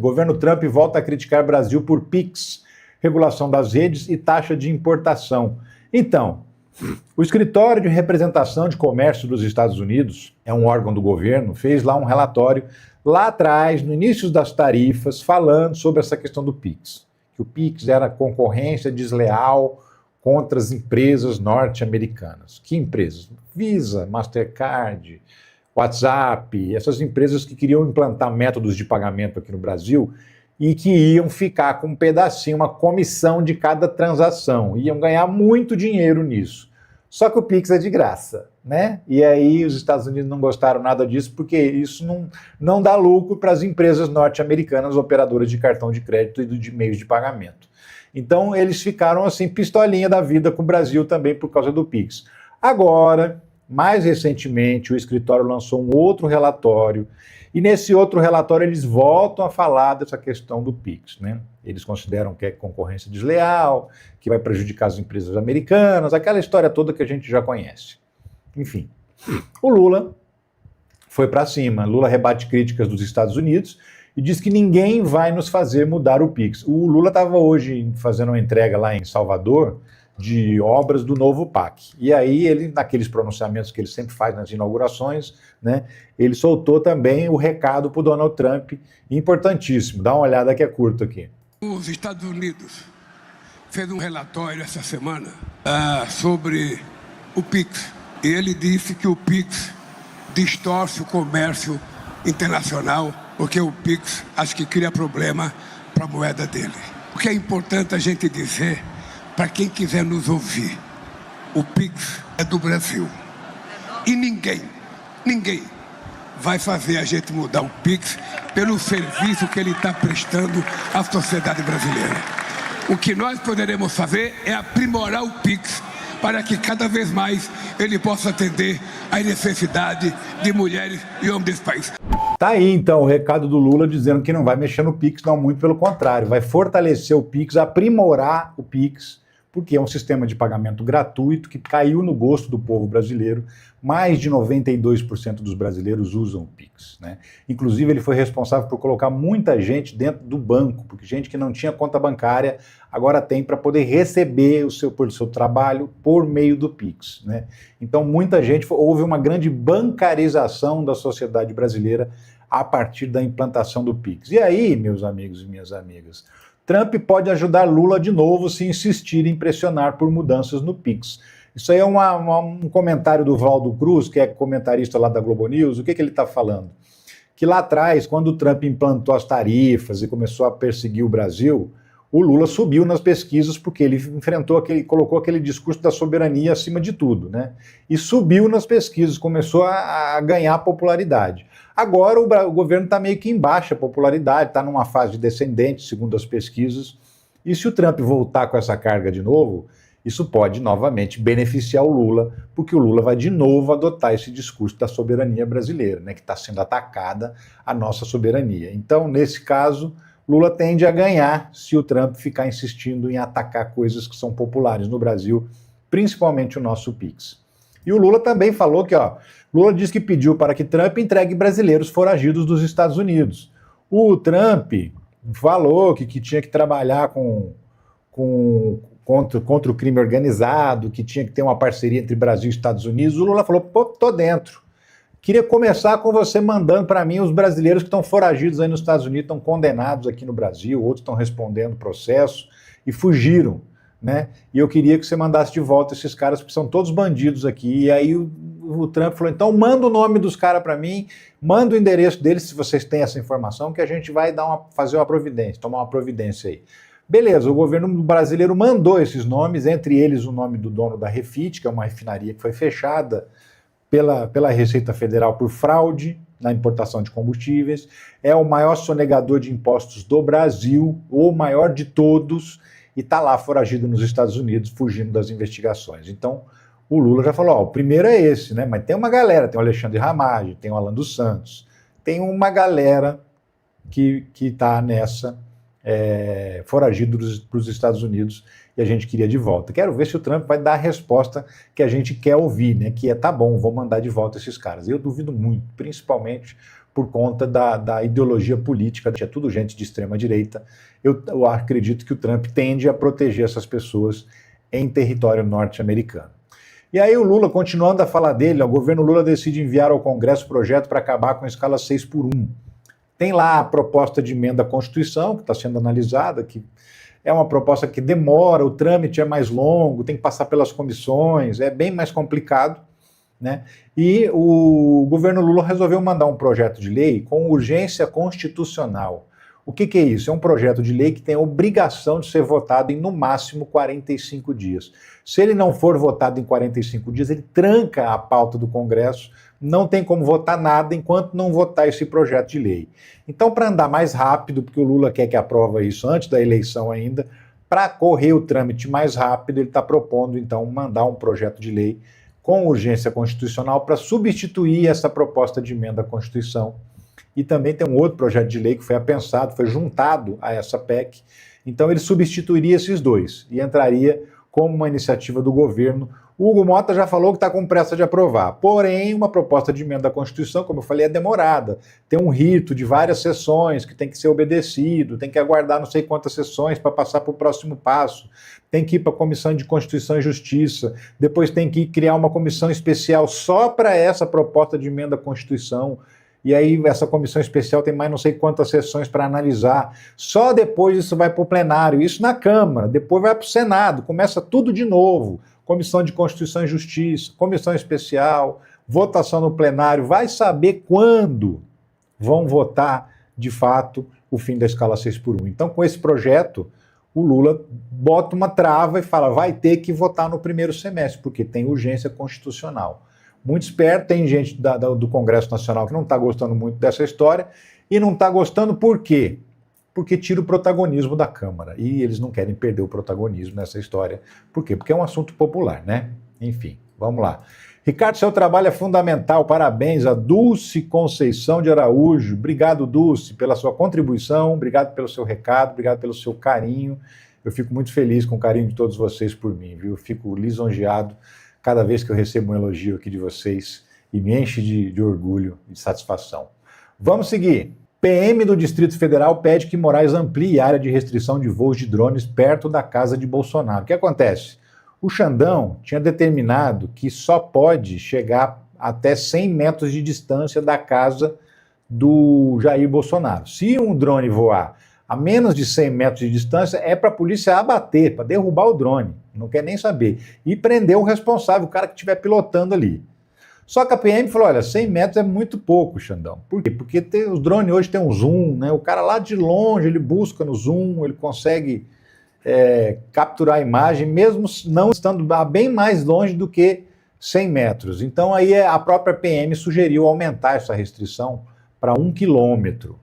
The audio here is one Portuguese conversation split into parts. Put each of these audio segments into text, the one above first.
O governo Trump volta a criticar Brasil por PIX, regulação das redes e taxa de importação. Então, o Escritório de Representação de Comércio dos Estados Unidos, é um órgão do governo, fez lá um relatório, lá atrás, no início das tarifas, falando sobre essa questão do PIX. Que o PIX era concorrência desleal contra as empresas norte-americanas. Que empresas? Visa, Mastercard, WhatsApp, essas empresas que queriam implantar métodos de pagamento aqui no Brasil e que iam ficar com um pedacinho, uma comissão de cada transação. Iam ganhar muito dinheiro nisso. Só que o Pix é de graça, né? E aí os Estados Unidos não gostaram nada disso porque isso não dá lucro para as empresas norte-americanas operadoras de cartão de crédito e de meios de pagamento. Então eles ficaram assim, pistolinha da vida com o Brasil também por causa do Pix. Agora, mais recentemente, o escritório lançou um outro relatório e nesse outro relatório eles voltam a falar dessa questão do PIX, né? Eles consideram que é concorrência desleal, que vai prejudicar as empresas americanas, aquela história toda que a gente já conhece. Enfim, o Lula foi para cima. Lula rebate críticas dos Estados Unidos e diz que ninguém vai nos fazer mudar o PIX. O Lula estava hoje fazendo uma entrega lá em Salvador de obras do novo PAC. E aí ele, naqueles pronunciamentos que ele sempre faz nas inaugurações, né, ele soltou também o recado para o Donald Trump, importantíssimo. Dá uma olhada que é curto aqui. Os Estados Unidos fez um relatório essa semana sobre o PIX. E ele disse que o PIX distorce o comércio internacional, porque o PIX acho que cria problema para a moeda dele. O que é importante a gente dizer, para quem quiser nos ouvir, o PIX é do Brasil. E ninguém vai fazer a gente mudar o PIX pelo serviço que ele está prestando à sociedade brasileira. O que nós poderemos fazer é aprimorar o PIX para que cada vez mais ele possa atender às necessidades de mulheres e homens desse país. Tá aí então o recado do Lula dizendo que não vai mexer no PIX, não, muito pelo contrário, vai fortalecer o PIX, aprimorar o PIX, porque é um sistema de pagamento gratuito que caiu no gosto do povo brasileiro. Mais de 92% dos brasileiros usam o Pix, né? Inclusive, ele foi responsável por colocar muita gente dentro do banco, porque gente que não tinha conta bancária agora tem para poder receber o seu trabalho por meio do Pix, né? Então, muita gente, houve uma grande bancarização da sociedade brasileira a partir da implantação do Pix. E aí, meus amigos e minhas amigas, Trump pode ajudar Lula de novo se insistir em pressionar por mudanças no Pix. Isso aí é um comentário do Valdo Cruz, que é comentarista lá da Globo News. O que ele está falando? Que lá atrás, quando o Trump implantou as tarifas e começou a perseguir o Brasil, o Lula subiu nas pesquisas porque ele colocou aquele discurso da soberania acima de tudo, né? E subiu nas pesquisas, começou a ganhar popularidade. Agora o governo está meio que em baixa popularidade, está numa fase descendente, segundo as pesquisas. E se o Trump voltar com essa carga de novo, isso pode novamente beneficiar o Lula, porque o Lula vai de novo adotar esse discurso da soberania brasileira, né, que está sendo atacada a nossa soberania. Então, nesse caso, Lula tende a ganhar se o Trump ficar insistindo em atacar coisas que são populares no Brasil, principalmente o nosso Pix. E o Lula também falou que, Lula disse que pediu para que Trump entregue brasileiros foragidos dos Estados Unidos. O Trump falou que tinha que trabalhar contra o crime organizado, que tinha que ter uma parceria entre Brasil e Estados Unidos. O Lula falou, pô, tô dentro. Queria começar com você mandando para mim os brasileiros que estão foragidos aí nos Estados Unidos, estão condenados aqui no Brasil, outros estão respondendo processo e fugiram, né? E eu queria que você mandasse de volta esses caras, porque são todos bandidos aqui. E aí o Trump falou, então manda o nome dos caras para mim, manda o endereço deles, se vocês têm essa informação, que a gente vai fazer uma providência, tomar uma providência aí. Beleza, o governo brasileiro mandou esses nomes, entre eles o nome do dono da Refit, que é uma refinaria que foi fechada pela Receita Federal por fraude na importação de combustíveis, é o maior sonegador de impostos do Brasil, o maior de todos, e está lá foragido nos Estados Unidos, fugindo das investigações. Então, o Lula já falou, o primeiro é esse, né? Mas tem uma galera, tem o Alexandre Ramagem, tem o Alan dos Santos, tem uma galera que está nessa, foragido para os Estados Unidos, e a gente queria de volta. Quero ver se o Trump vai dar a resposta que a gente quer ouvir, né? Que é, tá bom, vou mandar de volta esses caras. Eu duvido muito, principalmente por conta da ideologia política, é tudo gente de extrema-direita. Eu acredito que o Trump tende a proteger essas pessoas em território norte-americano. E aí o Lula, continuando a falar dele, o governo Lula decide enviar ao Congresso projeto para acabar com a escala 6x1. Tem lá a proposta de emenda à Constituição, que está sendo analisada, que é uma proposta que demora, o trâmite é mais longo, tem que passar pelas comissões, é bem mais complicado, né? E o governo Lula resolveu mandar um projeto de lei com urgência constitucional. O que é isso? É um projeto de lei que tem a obrigação de ser votado em, no máximo, 45 dias. Se ele não for votado em 45 dias, ele tranca a pauta do Congresso, não tem como votar nada enquanto não votar esse projeto de lei. Então, para andar mais rápido, porque o Lula quer que aprove isso antes da eleição ainda, para correr o trâmite mais rápido, ele está propondo, então, mandar um projeto de lei com urgência constitucional para substituir essa proposta de emenda à Constituição. E também tem um outro projeto de lei que foi apensado, foi juntado a essa PEC. Então ele substituiria esses dois e entraria como uma iniciativa do governo. O Hugo Mota já falou que está com pressa de aprovar. Porém, uma proposta de emenda à Constituição, como eu falei, é demorada. Tem um rito de várias sessões que tem que ser obedecido, tem que aguardar não sei quantas sessões para passar para o próximo passo. Tem que ir para a Comissão de Constituição e Justiça, depois tem que criar uma comissão especial só para essa proposta de emenda à Constituição. E aí essa comissão especial tem mais não sei quantas sessões para analisar. Só depois isso vai para o plenário, isso na Câmara, depois vai para o Senado, começa tudo de novo. Comissão de Constituição e Justiça, comissão especial, votação no plenário, vai saber quando vão votar, de fato, o fim da escala 6x1. Então, com esse projeto, o Lula bota uma trava e fala, vai ter que votar no primeiro semestre, porque tem urgência constitucional. Muito esperto, tem gente do Congresso Nacional que não está gostando muito dessa história, e não está gostando por quê? Porque tira o protagonismo da Câmara, e eles não querem perder o protagonismo nessa história. Por quê? Porque é um assunto popular, né? Enfim, vamos lá. Ricardo, seu trabalho é fundamental, parabéns a Dulce Conceição de Araújo. Obrigado, Dulce, pela sua contribuição, obrigado pelo seu recado, obrigado pelo seu carinho. Eu fico muito feliz com o carinho de todos vocês por mim, viu? Eu fico lisonjeado cada vez que eu recebo um elogio aqui de vocês e me enche de orgulho e de satisfação. Vamos seguir. PM do Distrito Federal pede que Moraes amplie a área de restrição de voos de drones perto da casa de Bolsonaro. O que acontece? O Xandão tinha determinado que só pode chegar até 100 metros de distância da casa do Jair Bolsonaro. Se um drone voar a menos de 100 metros de distância, é para a polícia abater, para derrubar o drone, não quer nem saber, e prender o responsável, o cara que estiver pilotando ali. Só que a PM falou, olha, 100 metros é muito pouco, Xandão. Por quê? Porque os drones hoje têm um zoom, né? O cara lá de longe, ele busca no zoom, ele consegue capturar a imagem, mesmo não estando bem mais longe do que 100 metros. Então aí a própria PM sugeriu aumentar essa restrição para 1 quilômetro,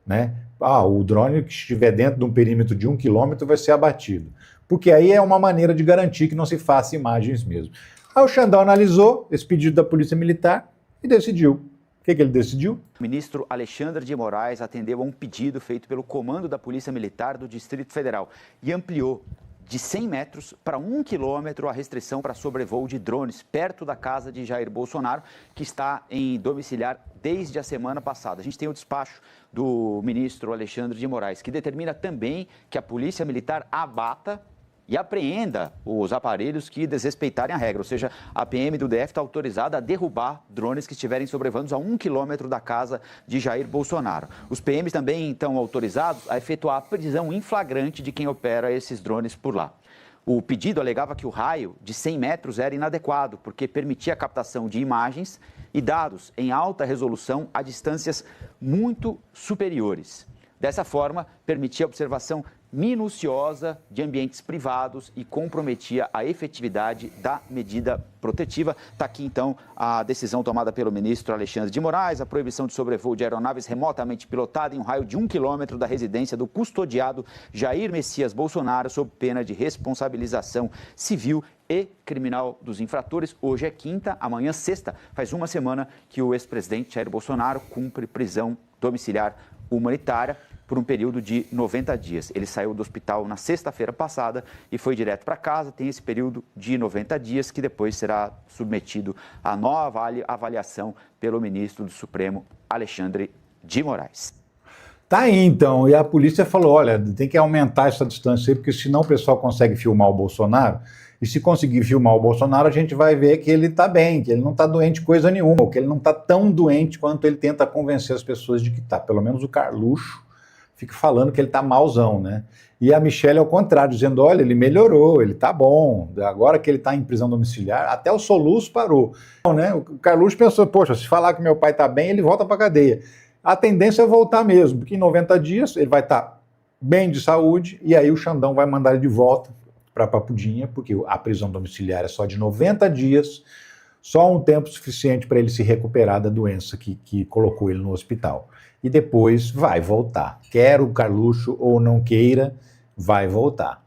né? O drone que estiver dentro de um perímetro de 1 quilômetro vai ser abatido. Porque aí é uma maneira de garantir que não se faça imagens mesmo. Aí o Xandão analisou esse pedido da Polícia Militar e decidiu. O que ele decidiu? O ministro Alexandre de Moraes atendeu a um pedido feito pelo Comando da Polícia Militar do Distrito Federal e ampliou de 100 metros para 1 quilômetro a restrição para sobrevoo de drones perto da casa de Jair Bolsonaro, que está em domiciliar desde a semana passada. A gente tem o despacho do ministro Alexandre de Moraes, que determina também que a Polícia Militar abata e apreenda os aparelhos que desrespeitarem a regra, ou seja, a PM do DF está autorizada a derrubar drones que estiverem sobrevoando a 1 quilômetro da casa de Jair Bolsonaro. Os PMs também estão autorizados a efetuar a prisão em flagrante de quem opera esses drones por lá. O pedido alegava que o raio de 100 metros era inadequado, porque permitia a captação de imagens e dados em alta resolução a distâncias muito superiores. Dessa forma, permitia a observação minuciosa de ambientes privados e comprometia a efetividade da medida protetiva. Está aqui, então, a decisão tomada pelo ministro Alexandre de Moraes, a proibição de sobrevoo de aeronaves remotamente pilotadas em um raio de 1 quilômetro da residência do custodiado Jair Messias Bolsonaro, sob pena de responsabilização civil e criminal dos infratores. Hoje é quinta, amanhã sexta. Faz uma semana que o ex-presidente Jair Bolsonaro cumpre prisão domiciliar humanitária. por um período de 90 dias. Ele saiu do hospital na sexta-feira passada e foi direto para casa. Tem esse período de 90 dias que depois será submetido a nova avaliação pelo ministro do Supremo, Alexandre de Moraes. Tá aí, então. E a polícia falou, olha, tem que aumentar essa distância aí, porque senão o pessoal consegue filmar o Bolsonaro. E se conseguir filmar o Bolsonaro, a gente vai ver que ele está bem, que ele não está doente coisa nenhuma, ou que ele não está tão doente quanto ele tenta convencer as pessoas de que está. Pelo menos o Carluxo fica falando que ele está malzão, né? E a Michelle, ao contrário, dizendo, olha, ele melhorou, ele está bom, agora que ele está em prisão domiciliar, até o soluço parou. Então, né? O Carluxo pensou, poxa, se falar que meu pai está bem, ele volta para a cadeia. A tendência é voltar mesmo, porque em 90 dias ele vai estar bem de saúde, e aí o Xandão vai mandar ele de volta para Papudinha, porque a prisão domiciliar é só de 90 dias, só um tempo suficiente para ele se recuperar da doença que colocou ele no hospital. E depois vai voltar. Quer o Carluxo ou não queira, vai voltar.